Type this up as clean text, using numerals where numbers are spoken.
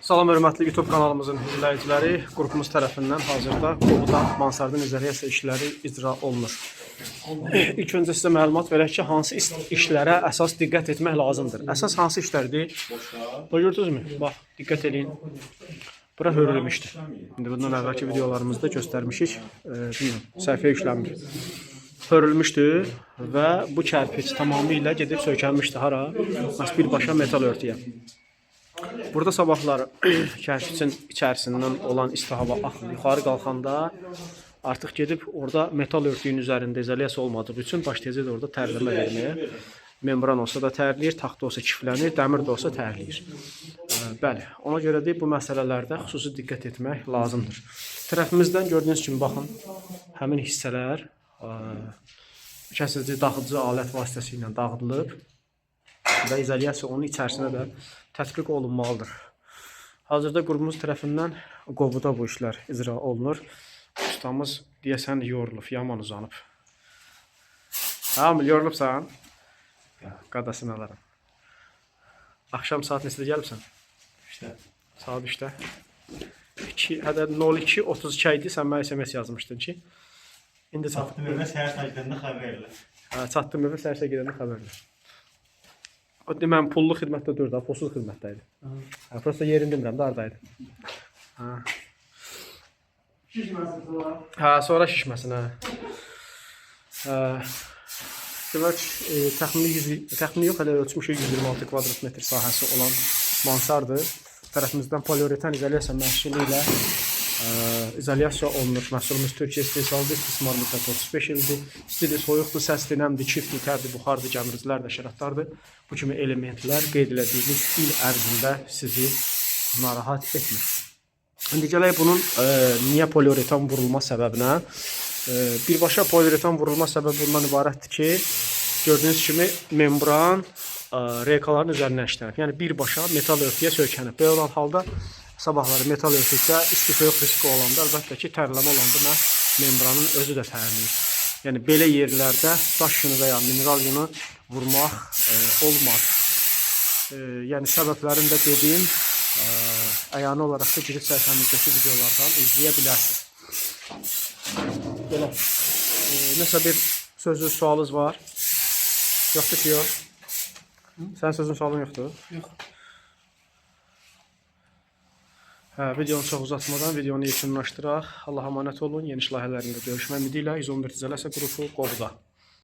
Salam hörmətli YouTube kanalımızın izləyiciləri, qrupumuz tərəfindən hazırda Qobuda mansardın izolasiya işləri icra olunur. İlk öncə sizə məlumat verək ki, hansı işlərə əsas diqqət etmək lazımdır. Əsas hansı işlərdir? Gördünüzmü? Bax, diqqət edin. Bura hörülmüşdür. İndi bundan əvvəlki videolarımızda göstərmişik. Səhvəyə yüklənmir. Hörülmüşdür və bu kərpic tamamilə gedib sökəlmişdi. Hara? Məhz birbaşa metal örtüyə. Burada sabahları kərpicin içərisindən olan isti hava axıb yuxarı qalxanda artıq gedib orada metal örtüyün üzərində izolasiya olmadığı üçün başlayacaq orada tərləmə verməyə. Membran olsa da tərləyir, taxta olsa kiflənir, dəmir də olsa tərləyir. Bəli, ona görə də bu məsələlərdə xüsusi diqqət etmək lazımdır. Tərəfimizdən gördüyünüz kimi baxın, həmin hissələr kəsici, dağıdıcı alət vasitəsilə dağıdılıb və izolasiya onun içərisinə də tətbiq olunmalıdır. Hazırda qrupumuz tərəfindən Qobuda bu işlər icra olunur. Ustamız deyəsən yorulub, yaman uzanıb. Hamil, yorulubsan? Qadasını alaram. Axşam saat neçədə gəlibsən? İşte. Saat 3-də. 02:32 idi, sən mənə SMS yazmışdın ki, indi Çatdım evə səhər səcdəndə xəbər verirlər. Çatdım evə səhər gedəndə xəbər ver. O deməm pullu xidmətdə deyil, pulsuz xidmətdə idi. Prosta yerini demirəm də hardaydı. Şişməsin sonra. Sonra şişməsin, demək, təxmini yox, hələ ölçmüşük 126 kvadrat metr sahəsi olan mansardır. Tərəfimizdən poliuretan izolasiya məhsulu ilə izolasiya olunur. Məhsulumuz Türkiyə istehsalıdır, istismar müddəti 35 ildir. İstidir, soyuqdur, səsdir, nəmdir, çiftdir, tərdir, buxardır, gəmiricilər də şəratlardır. Bu kimi elementlər qeyd elədiyimiz il ərzində sizi narahat etmir. İndi gələk bunun niyə poliuretan vurulma səbəbinə? Birbaşa poliuretan vurulma səbəbi bundan ibarətdir ki, gördüyünüz kimi membran reykaların üzərinə işlənib. Yəni birbaşa metal örtüyə söykənib. Belə olan halda sabahları metal örtükdə isti soyuq riski olanda əlbəttə ki, tərləmə olanda membranın özü də tərləyir. Yəni belə yerlərdə daş yunu və ya mineral yunu vurmaq olmaz. Yəni səbəblərini də dediyim əyani olaraq da girib səhifəmizdəki videolardan izləyə bilərsiniz. Belə. Nəsə bir sözünüz, sualınız var? Yoxdur ki, yox. Sən sözün, sualın yoxdur? Yox. Videonu çox uzatmadan videonu yekunlaşdıraq. Allah'a emanet olun. Yeni layihələrində görüşmək ümidi ilə 114 izolasiya qrupu Qobuda.